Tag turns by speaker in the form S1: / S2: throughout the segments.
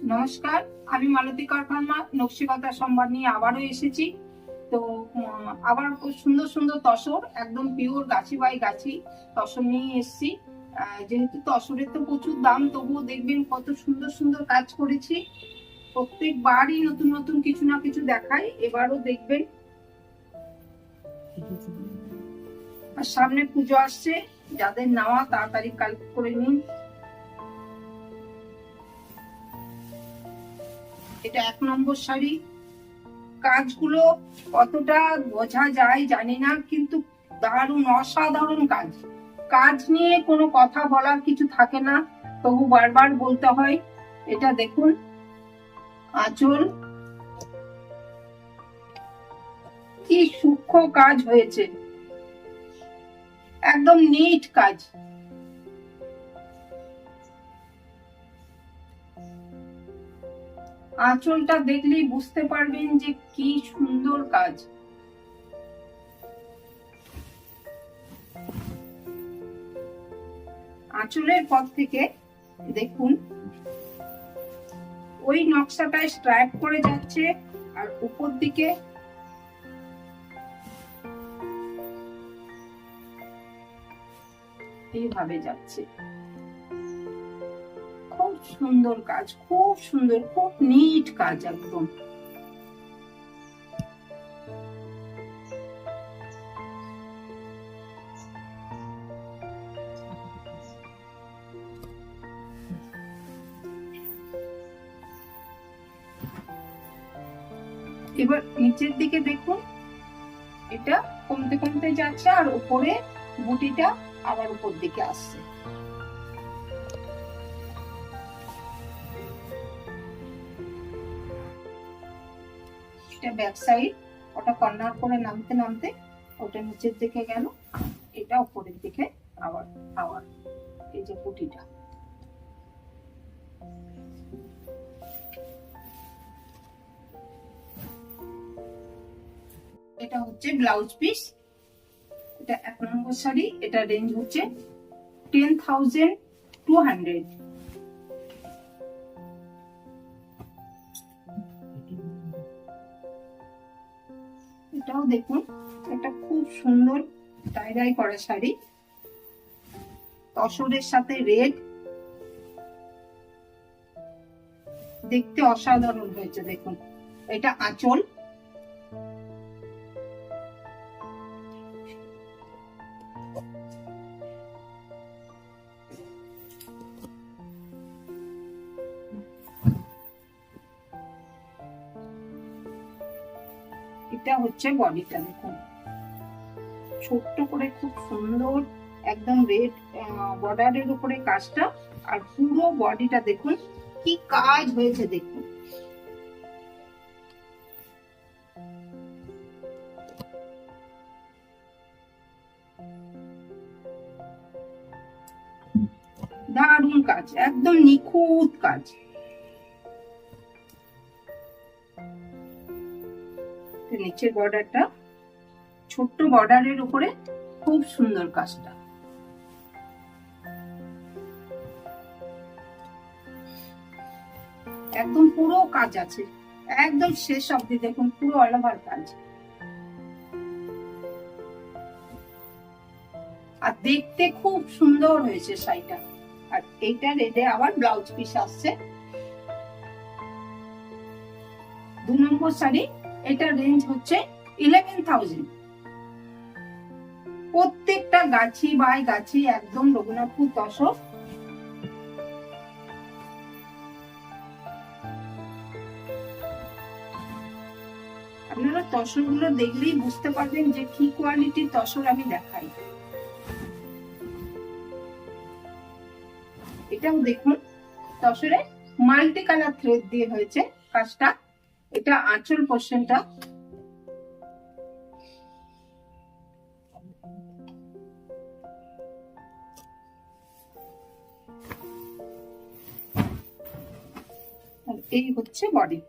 S1: নমস্কার, আমি মালতী কারখানা নকশিকাঁথা সম্ভার নিয়ে আবারও এসেছি। তো আবার খুব সুন্দর সুন্দর তসর, একদম পিওর গাছি বাই গাছি তসর নিয়ে এসেছি। যেহেতু তসরের তো প্রচুর দাম, তবুও দেখবেন কত সুন্দর সুন্দর কাজ করেছি। প্রত্যেকবারই নতুন নতুন কিছু না কিছু দেখাই, এবারও দেখবেন। আর সামনে পুজো আসছে, যাদের নেওয়া তাড়াতাড়ি কালেক্ট করে নিন। এটা 1 নম্বর শাড়ি। কাজগুলো কতটা বোঝা যায় জানি না, কিন্তু দারুণ অসাধারণ কাজ। কাজ নিয়ে কোনো কথা বলার কিছু থাকে না, তবু বারবার বলতে হয়। এটা দেখুন, আঁচল কি সূক্ষ্ম কাজ হয়েছে, একদম নিট কাজ। আঁচলটা দেখলেই বুঝতে পারবেন যে কি সুন্দর কাজ। আঁচলের পর থেকে দেখুন ওই নকশাটায় স্ট্রাইপ করে যাচ্ছে, আর উপর দিকে এইভাবে যাচ্ছে। খুব সুন্দর কাজ, খুব সুন্দর, খুব নিট কাজ একদম। এবার নিচের দিকে দেখুন, এটা কমতে কমতে যাচ্ছে, আর উপরে বুটিটা আবার উপর দিকে আসছে। এটা ব্যাক সাইড, ওটা কর্নার করে নামতে নামতে ওটা নিচের দিকে গেল, এটা উপরের দিকে আবার আবার এই যে বুটিটা। এটা হচ্ছে ব্লাউজ পিস। এটা 1 নম্বর শাড়ি। এটা রেঞ্জ হচ্ছে 10,200। এটাও দেখুন, এটা খুব সুন্দর টাই ডাই করা শাড়ি, তসরের সাথে রেড, দেখতে অসাধারণ হয়েছে। দেখুন, এটা আঁচল, এটা হচ্ছে বডিটা। দেখুন ছোট্ট করে খুব সুন্দর একদম রেড বর্ডারের উপরে কাজটা, আর পুরো বডিটা দেখুন কি কাজ হয়েছে। দেখুন দারুণ কাজ, একদম নিখুঁত কাজ। নিচের বর্ডারটা ছোট্ট বর্ডারের উপরে খুব সুন্দর কাজটা। একদম পুরো কাজ আছে, একদম শেষ অবধি দেখুন পুরো অল ওভার কাজ। আর দেখতে খুব সুন্দর হয়েছে শাড়িটা। আর এইটা রেডে আবার ব্লাউজ পিস আসছে। 2 নম্বর শাড়ি। এটা রেঞ্জ হচ্ছে 11,000। প্রত্যেকটা গাছি বাই গাছি একদম রঘুনাথপুর তসর। আপনারা তসর গুলো দেখলেই বুঝতে পারবেন যে কি কোয়ালিটির তসর আমি দেখাই। এটাও দেখুন, তসরে মাল্টি কালার থ্রেড দিয়ে হয়েছে কাজটা। এটা আঁচল পোর্শনটা, এই হচ্ছে বডি।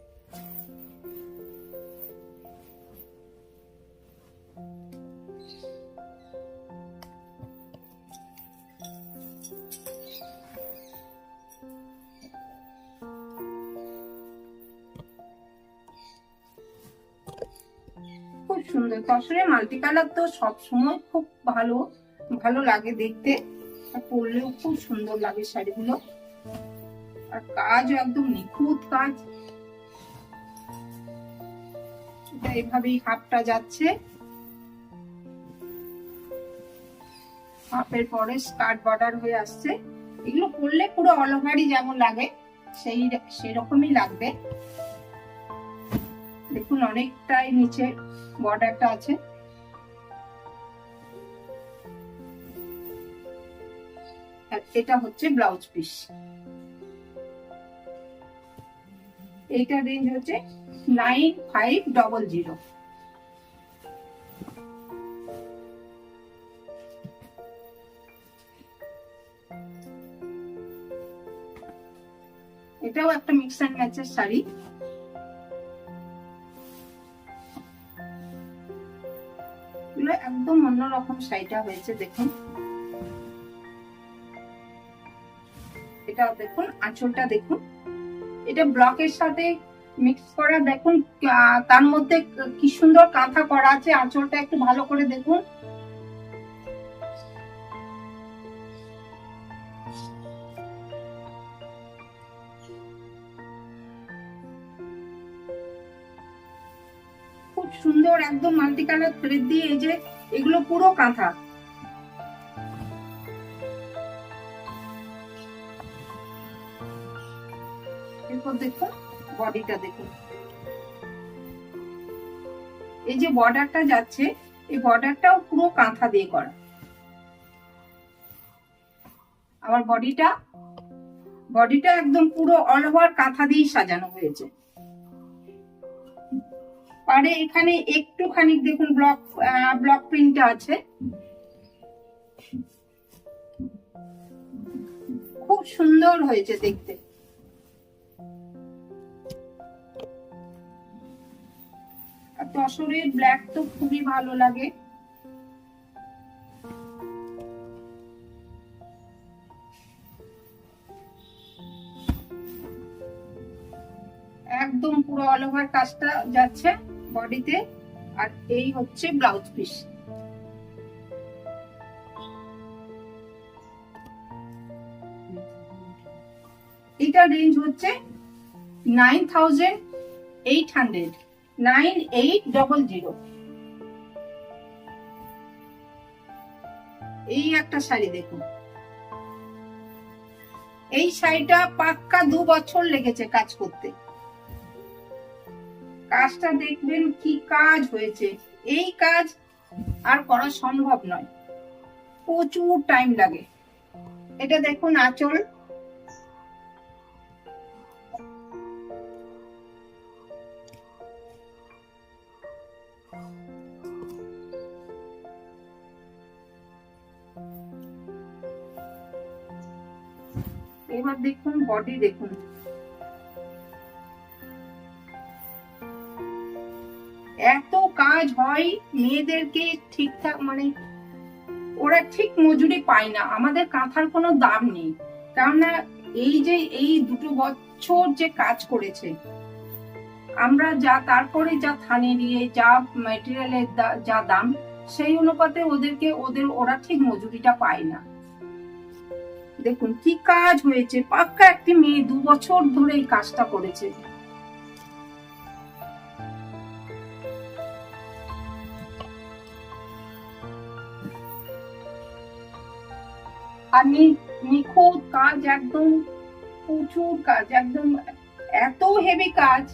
S1: সুন্দর তসরে মাল্টি কালার তো সব সময় খুব ভালো ভালো লাগে দেখতে, আর পরলেও খুব সুন্দর লাগে শাড়িগুলো। আর কাজও একদম নিখুঁত কাজ। এটা এভাবেই হাফটা যাচ্ছে, হাফের পরে স্কার্ট বর্ডার হয়ে আসছে। এগুলো পরলে পুরো অল ওভারই যেমন লাগে সেরকমই লাগবে। দেখুন অনেকটাই নিচে বর্ডারটা আছে। এটা হচ্ছে ব্লাউজ পিস। এইটা রেঞ্জ হচ্ছে 9500। এটাও একটা মিক্স অ্যান্ড ম্যাচের শাড়ি। একদম অন্যরকম শাড়িটা হয়েছে দেখুন। এটা দেখুন আঁচলটা দেখুন, এটা ব্লকের সাথে মিক্স করা। দেখুন তার মধ্যে কি সুন্দর কাঁথা করা আছে। আঁচলটা একটু ভালো করে দেখুন। খুব সুন্দর একদম মাল্টি কালার থ্রেড দিয়ে, এই যে এগুলো পুরো কাঁথা। এরপর দেখুন বডিটা দেখুন, এই যে বর্ডারটা যাচ্ছে এই বর্ডারটাও পুরো কাঁথা দিয়ে করা। আবার বডিটা একদম পুরো অল ওভার কাঁথা দিয়ে সাজানো হয়েছে। পারে এখানে একটুখানি দেখুন ব্লক প্রিন্ট আছে। খুব সুন্দর হয়েছে দেখতে। তসরের ব্ল্যাক তো খুবই ভালো লাগে। একদম পুরো অল ওভার কাজটা যাচ্ছে বডিতে। আর এই হচ্ছে ব্লাউজ পিস। এটা রেঞ্জ হচ্ছে 9800, 9800। এই একটা শাড়ি দেখুন, এই শাড়িটা পাক্কা 2 বছর লেগেছে কাজ করতে। কাজটা দেখবেন কি কাজ হয়েছে। এই কাজ আর করা সম্ভব নয়, প্রচুর টাইম লাগে। এটা দেখুন আঁচল, এবার দেখুন বডি দেখুন। এত কাজ হয় মেয়েদেরকে ঠিকঠাক, মানে ওরা ঠিক মজুরি পায় না। আমাদের কাঁথার কোনো দাম নেই, কেননা এই যে এই 2 বছর যে কাজ করেছে আমরা, তারপরে যা থানে নিয়ে যা ম্যাটেরিয়ালের যা দাম, সেই অনুপাতে ওরা ঠিক মজুরিটা পায় না। দেখুন কি কাজ হয়েছে। পাক্কা একটি মেয়ে 2 বছর ধরে এই কাজটা করেছে। আর নিখুঁত কাজ, একদম প্রচুর কাজ, একদম এত হেভি কাজ।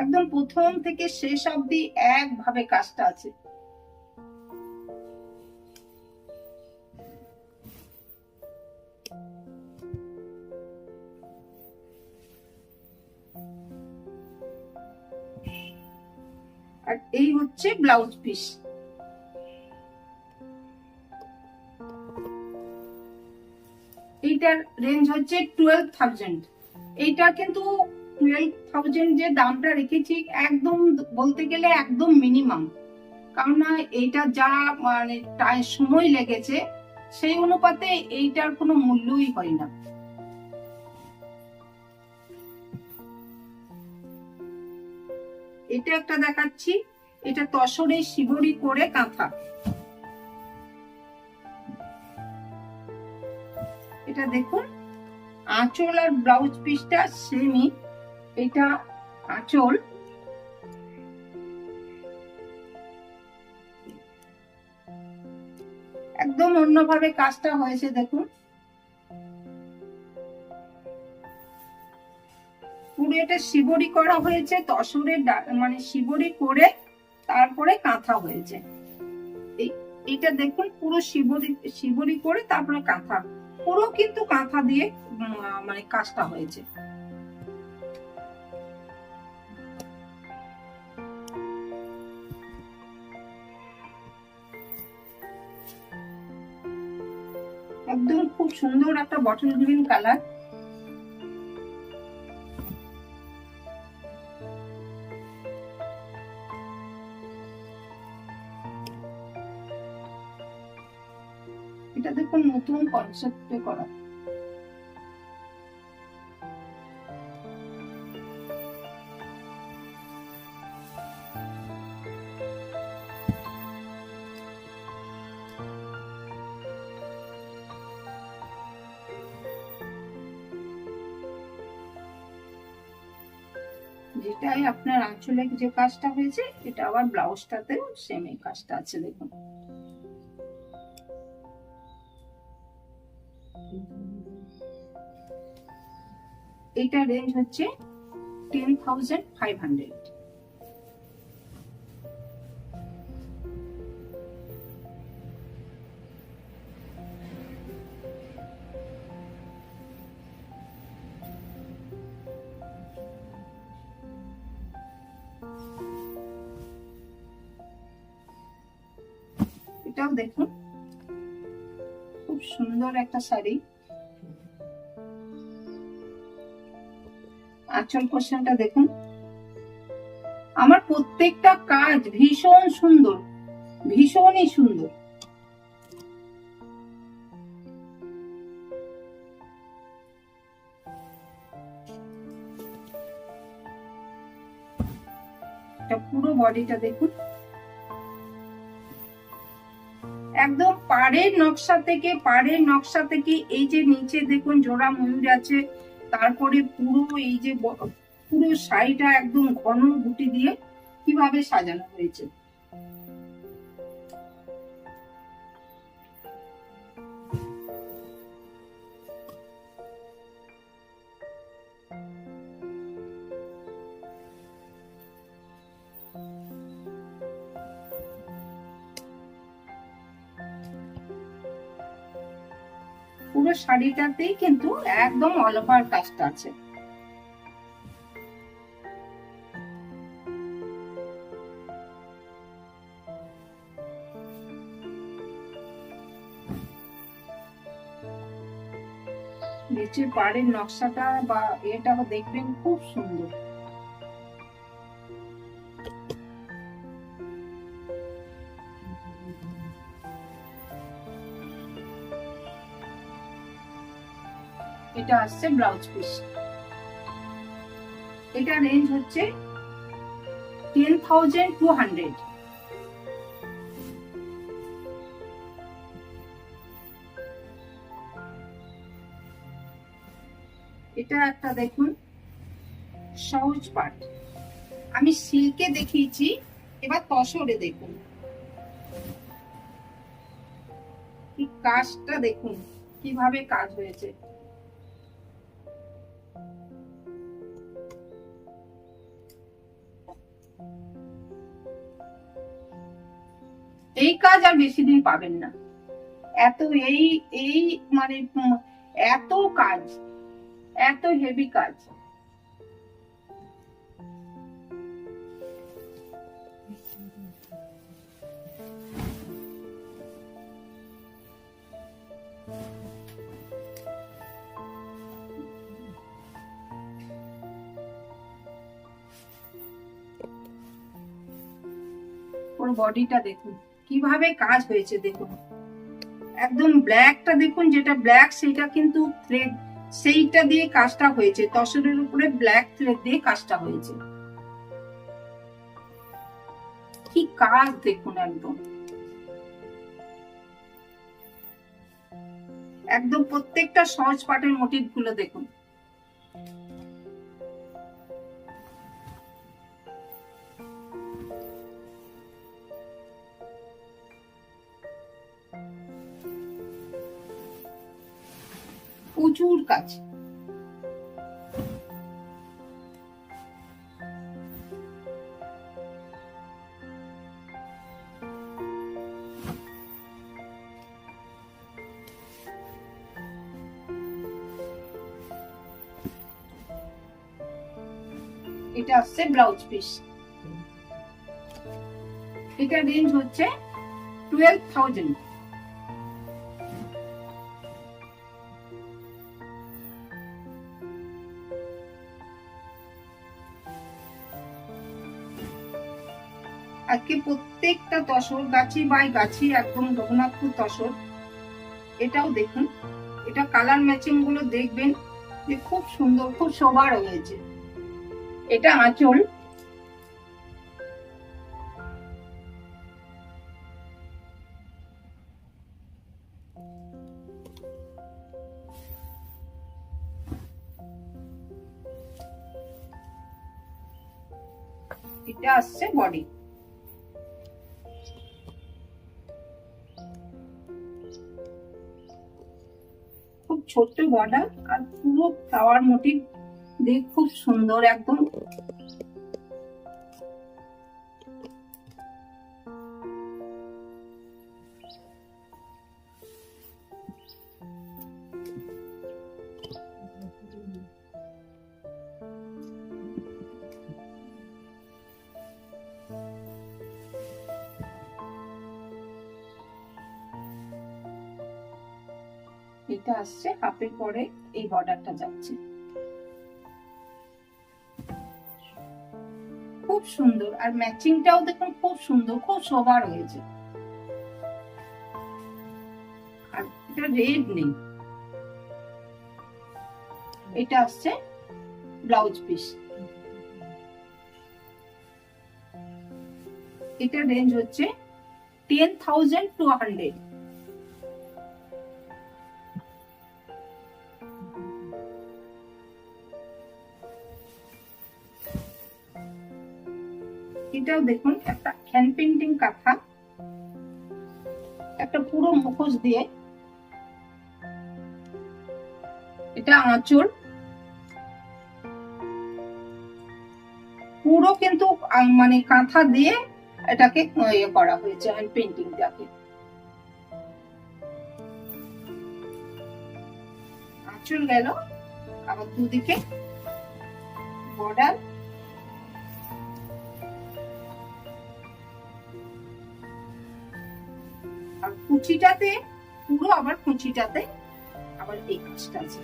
S1: একদম প্রথম থেকে শেষ অবধি একভাবে কাজটা আছে। আর এই হচ্ছে ব্লাউজ পিস। এইটার রেঞ্জ হচ্ছে 12,000। এইটা কিন্তু 12,000 যে দামটা রেখেছি একদম বলতে গেলে একদম মিনিমাম, কারণ এইটা যা মানে সময় লেগেছে সেই অনুপাতে এইটার কোনো মূল্যই হয় না। এটা একটা দেখাচ্ছি, এটা তসরে শিবরি করে কাঁথা। এটা দেখুন আঁচল আর ব্লাউজ পিসটা সেমই, এটা আঁচল, একদম অন্যভাবে কাজটা হয়েছে দেখুন। পুরো এটা শিবরি করা হয়েছে, তসরের মানে শিবরি করে তারপরে কাঁথা হয়েছে। এটা দেখুন পুরো শিবরি শিবরি করে তারপরে কাঁথা, পুরো কিন্তু কাঁথা দিয়ে মানে কাজটা হয়েছে। একদম খুব সুন্দর একটা বটল গ্রিন কালার। এটা দেখুন নতুন কনসেপ্টে করা। যেটাই আপনার আঁচলে যে কাজটা হয়েছে, এটা আবার ব্লাউজটাতেও সেম এই কাজটা আছে দেখুন। এটা রেঞ্জ হচ্ছে 10,500। এটাও দেখুন খুব সুন্দর একটা শাড়ি। আঁচল পোর্শনটা দেখুন, আমার প্রত্যেকটা কাজ ভীষণ সুন্দর, ভীষণই সুন্দর। পুরো বডিটা দেখুন, একদম পাড়ের নকশা থেকে এই যে নিচে দেখুন জোড়া ময়ূর আছে, তারপরে পুরো এই যে পুরো শাড়িটা একদম ঘন বুটি দিয়ে কিভাবে সাজানো হয়েছে। পুরো শাড়িটাতেই কিন্তু একদম অল ওভার কাজটা আছে। নিচের পাড়ের নকশাটা বা এটা দেখবেন খুব সুন্দর। এটা আসছে ব্লাউজ পিস। এটা রেঞ্জ হচ্ছে 10,200। এটা একটা দেখুন সহজ পাট, আমি সিল্কে দেখিয়েছি, এবার তসরে দেখুন কাজটা দেখুন কিভাবে কাজ হয়েছে। এই কাজ আর বেশি দিন পাবেন না, এত এই এই মানে এত কাজ, এত হেভি কাজ। পুরো বডিটা দেখুন কিভাবে কাজ হয়েছে দেখুন, একদম ব্ল্যাকটা দেখুন, যেটা ব্ল্যাক সেটা কিন্তু থ্রেড, সেইটা দিয়ে কাজটা হয়েছে, তসরের উপরে ব্ল্যাক থ্রেড দিয়ে কাজটা হয়েছে। কি কাজ দেখুন, একদম একদম প্রত্যেকটা সহজ পাটের মোটিভ গুলো দেখুন। প্রচুর কাজ। এটা আসছে ব্লাউজ পিস। এটা রেঞ্জ হচ্ছে 12,000। আজকে প্রত্যেকটা তসর গাছি বাই গাছি, একদম রঘুনাথপুর তসর। এটাও দেখুন, এটা কালার ম্যাচিং গুলো দেখবেন যে খুব সুন্দর, খুব শোভা রয়েছে। এটা আঁচল। এটা আসছে বডি। খুব ছোট্ট বর্ডার আর পুরো ফ্লাওয়ার মোটিভ দেখ খুব সুন্দর একদম। এটা আসছে হাফের পরে এই বর্ডারটা যাচ্ছে, খুব সুন্দর। আর ম্যাচিংটাও দেখুন খুব সুন্দর, খুব শোভা রয়েছে। আর এটা রেড নেই। এটা আসছে ব্লাউজ পিস। এটা রেঞ্জ হচ্ছে 10,200। এটাও দেখুন একটা হ্যান্ড পেন্টিং কাঁথা, একটা পুরো মুখোশ দিয়ে। এটা আঁচল, পুরো কিন্তু মানে কাঁথা দিয়ে এটাকে ইয়ে করা হয়েছে, হ্যান্ড পেন্টিংটাকে। আঁচল গেল, আবার দুদিকে বর্ডার। আর কুচিটাতে পুরো, আবার কুচিটাতে আবার এই কাজটা আছে।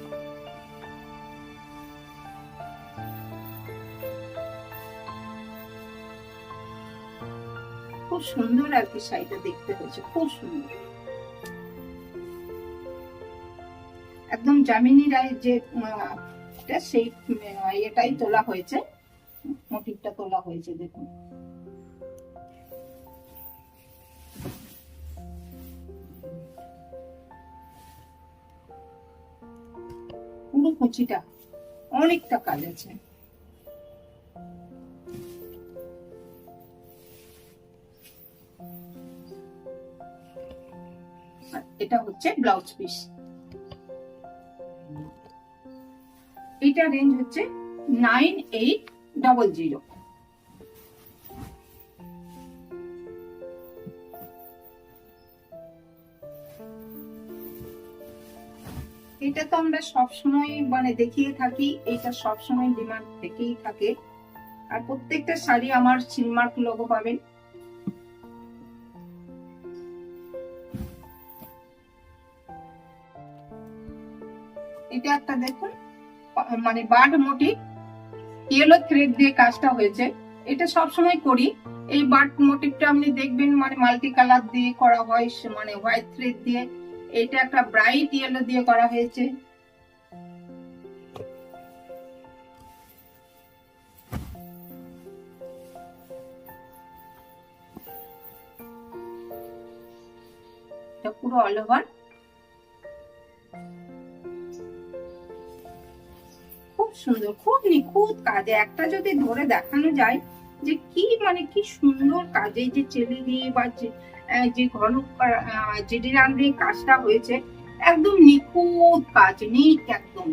S1: খুব সুন্দর আর কি শাড়িটা দেখতে হয়েছে, খুব সুন্দর। একদম যামিনী রায় যে সেই এটাই তোলা হয়েছে, মোটিভটা তোলা হয়েছে দেখুন। পুরো কুচিটা অনেকটা কাজ আছে। এটা হচ্ছে ব্লাউজ পিস। এটা রেঞ্জ হচ্ছে 9,800। এটা তো আমরা সবসময় মানে দেখিয়ে থাকি, এটা সবসময় ডিমান্ড থেকেই থাকে। আর প্রত্যেকটা শাড়ি আমার সিলমার্ক লোগো পাবেন। এটা একটা দেখুন মানে বার্ড মোটিভ, ইয়েলো থ্রেড দিয়ে কাজটা হয়েছে। এটা সবসময় করি। এই বার্ড মোটিভটা আপনি দেখবেন মানে মাল্টি কালার দিয়ে করা হয়, মানে হোয়াইট থ্রেড দিয়ে। এটা একটা ব্রাইট ইয়েলো দিয়ে করা হয়েছে। পুরো অল ওভার। খুব সুন্দর, খুব নিখুঁত কাজ। একটা যদি ধরে দেখানো যায় যে কি মানে কি সুন্দর কাজে যে চেলি দিয়ে বা যে ঘন জেডি রান দিয়ে কাজটা হয়েছে, একদম নিখুঁত কাজ, নিট একদম।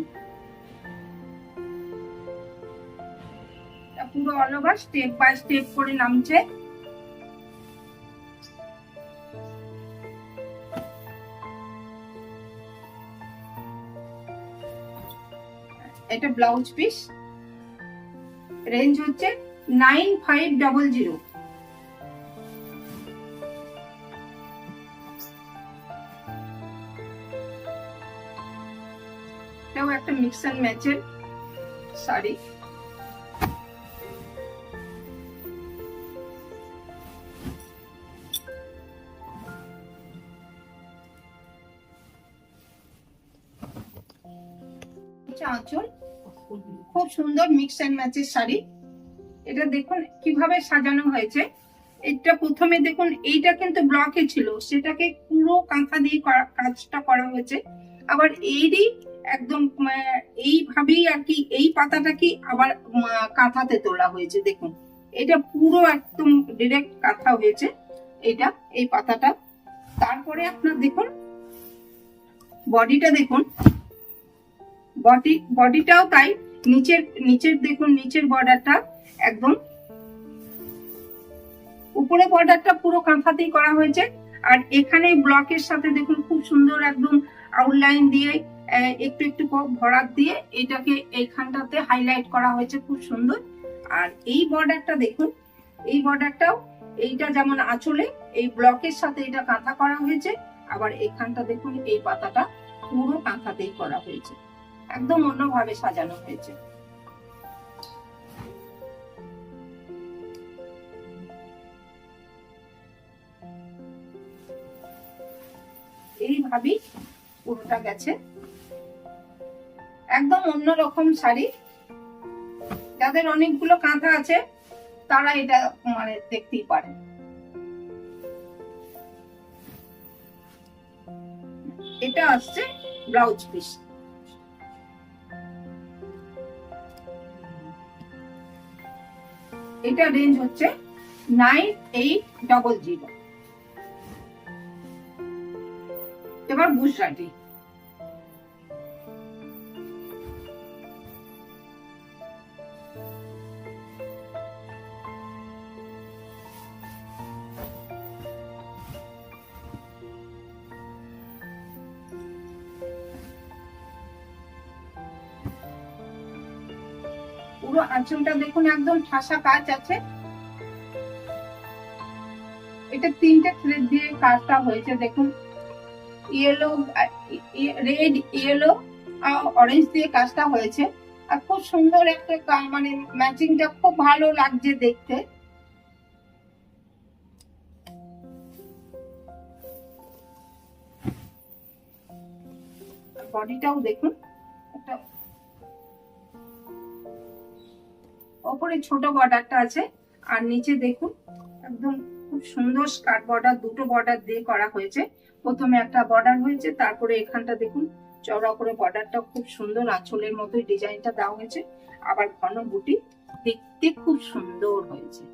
S1: পুরো all over step by step করে নামছে। এটা ব্লাউজ পিস, রেঞ্জ হচ্ছে 9500। এটাও একটা মিক্স এন্ড ম্যাচের শাড়ি। আঁচল, খুব সুন্দর মিক্স এন্ড ম্যাচের শাড়ি। এটা দেখুন কিভাবে সাজানো হয়েছে। এটা প্রথমে দেখুন এইটা কিন্তু ব্লকে ছিল, সেটাকে পুরো কাঁথা দিয়ে কাজটা করা হয়েছে। আবার এরই একদম এইভাবেই আর কি এই পাতাটা কি আবার কাঁথাতে তোলা হয়েছে। দেখুন এটা পুরো একদম ডিরেক্ট কাঁথা হয়েছে এটা, এই পাতাটা। তারপরে আপনার দেখুন বডিটা, দেখুন বডিটাও তাই। নিচের দেখুন, নিচের বর্ডারটা একদম, উপরে বর্ডারটা পুরো কাঁথাতেই করা হয়েছে। আর এখানে ব্লকের সাথে দেখুন খুব সুন্দর একদম আউটলাইন দিয়ে একটু একটু ভরাট দিয়ে এটাকে এইখানটাতে হাইলাইট করা হয়েছে, খুব সুন্দর। আর এই বর্ডারটা দেখুন, এই বর্ডারটাও এইটা যেমন আঁচলে এই ব্লকের সাথে এটা কাঁথা করা হয়েছে। আবার এখানটা দেখুন এই পাতাটা পুরো কাঁথাতেই করা হয়েছে, একদম অন্যভাবে সাজানো হয়েছে। এইভাবেই পুরোটা গেছে, একদম অন্যরকম শাড়ি। যাদের অনেকগুলো কাঁথা আছে তারা এটা মানে দেখতেই পারেন। এটা আসছে ব্লাউজ পিস। এটা রেঞ্জ হচ্ছে 9800। এবার গুজরাটি, পুরো আঁচলটা দেখুন একদম ঠাসা কাজ আছে। এটা 3টে থ্রেড দিয়ে কাজটা হয়েছে। দেখুন ইয়েলো, রেড, ইয়েলো, অরেঞ্জ দিয়ে কাজটা হয়েছে। আর খুব সুন্দর একটা মানে ম্যাচিংটা খুব ভালো লাগছে দেখতে। বডিটাও দেখুন, একটা ওপরে ছোট বর্ডারটা আছে, আর নিচে দেখুন একদম খুব সুন্দর স্কার্ট বর্ডার, দুটো বর্ডার দিয়ে করা হয়েছে। প্রথমে একটা বর্ডার হয়েছে, তারপরে এখানটা দেখুন চওড়া করে বর্ডারটা খুব সুন্দর আঁচলের মতোই ডিজাইনটা দেওয়া হয়েছে। আবার ঘন বুটি, দেখতে খুব সুন্দর হয়েছে।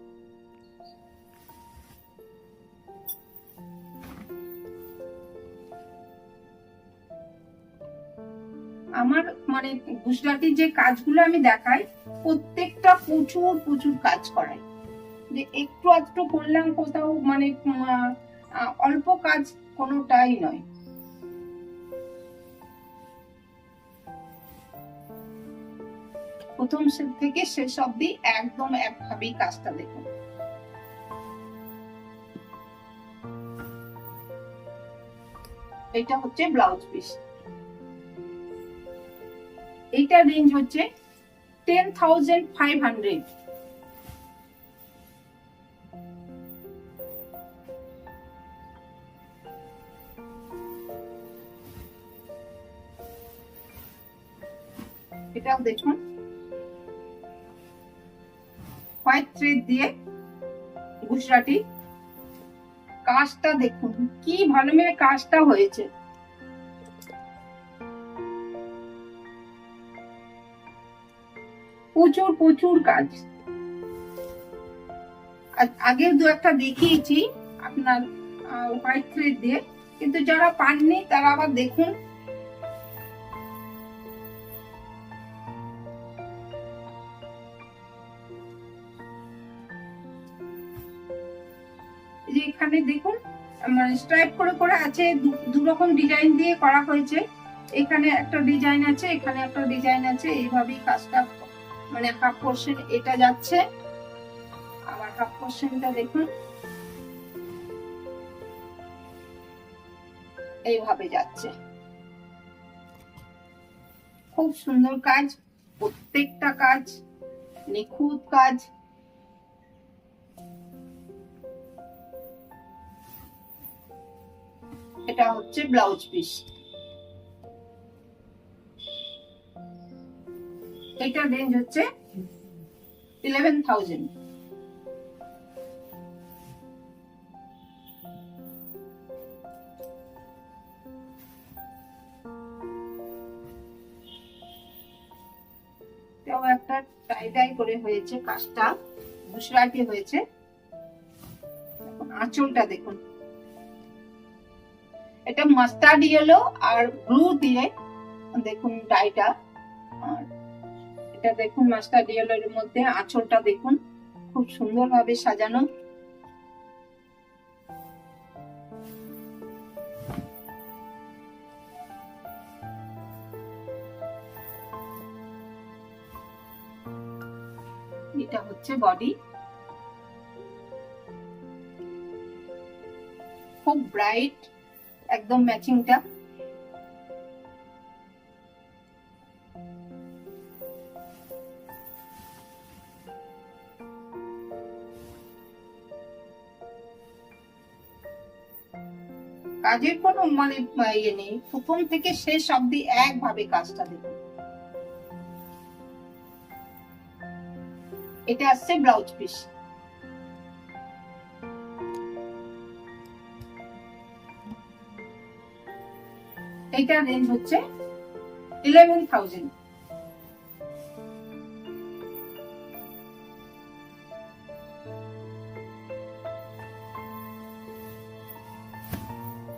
S1: আমার মানে গুজরাটি যে কাজগুলো আমি দেখাই প্রত্যেকটা প্রচুর প্রচুর কাজ করাই, যে একটু আধটু করলাম কোথাও মানে অল্প কাজ কোনোটাই নয়। প্রথম থেকে শেষ অব্দি একদম একভাবেই কাজটা দেখুন। এটা হচ্ছে ব্লাউজ পিস। এইটা রেঞ্জ হচ্ছে 10,500। এটাও দেখুন হোয়াইট থ্রেড দিয়ে গুজরাটি কাজটা দেখুন কি ভালো মেয়ে কাজটা হয়েছে। প্রচুর প্রচুর কাজ। আগে দু একটা দেখিয়েছি আপনার হোয়াইট থ্রেড দিয়ে, কিন্তু যারা পাননি তারা আবার দেখুন। যে এখানে দেখুন মানে স্ট্রাইপ করে করে আছে, দু রকম ডিজাইন দিয়ে করা হয়েছে। এখানে একটা ডিজাইন আছে, এখানে একটা ডিজাইন আছে, এইভাবেই কাজটা মানে হাফ পোর্শন এটা যাচ্ছে, আবার হাফ পোর্শনটা দেখুন এইভাবে যাচ্ছে। খুব সুন্দর কাজ, প্রত্যেকটা কাজ নিখুঁত কাজ। এটা হচ্ছে ব্লাউজ পিস। এটা রেঞ্জ হচ্ছে 11,000। একটা টাই টাই করে হয়েছে, কাজটা গুজরাটি হয়েছে। আঁচলটা দেখুন, এটা মাস্টার্ড ইয়েলো আর ব্লু দিয়ে দেখুন ডাইটা। আর এটা দেখুন মাস্টার্ড ইয়েলোর মধ্যে আঁচলটা দেখুন খুব সুন্দর ভাবে সাজানো। এটা হচ্ছে বডি, খুব ব্রাইট একদম ম্যাচিংটা। কাজের কোনো মানে ইয়ে নেই, প্রথম থেকে শেষ অবধি একভাবে কাজটা দেখুন। এটা আসছে ব্লাউজ পিস। এইটার রেঞ্জ হচ্ছে 11,000।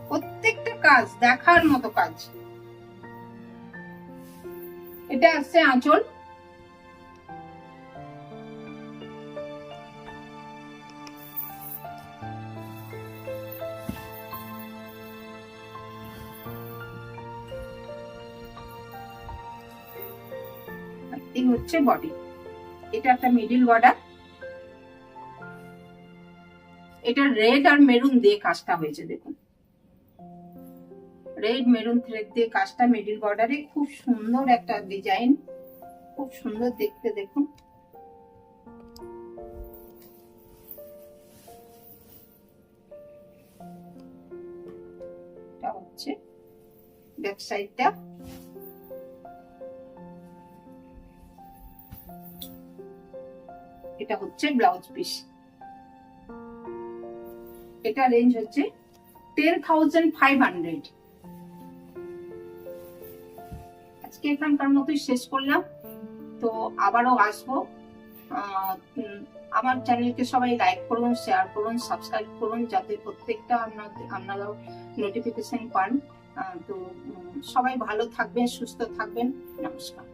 S1: প্রত্যেকটা কাজ দেখার মতো কাজ। এটা আসছে আঁচল, এই হচ্ছে বডি। এটা একটা মিডল বর্ডার। এটা রেড আর মেরুন দিয়ে কাজটা হয়েছে দেখুন, রেড মেরুন থ্রেড দিয়ে কাজটা মিডল বর্ডারে। খুব সুন্দর একটা ডিজাইন, খুব সুন্দর দেখতে দেখুন। এটা হচ্ছে ব্যাক সাইডটা। এটা হচ্ছে ব্লাউজ পিস। এটা রেঞ্জ হচ্ছে 10,500। আজকে এখানকার মতোই শেষ করলাম, তো আবারও আসবো। আমার চ্যানেলকে সবাই লাইক করুন, শেয়ার করুন, সাবস্ক্রাইব করুন, যাতে প্রত্যেকটা আপনারা নোটিফিকেশন পান। তো সবাই ভালো থাকবেন, সুস্থ থাকবেন। নমস্কার।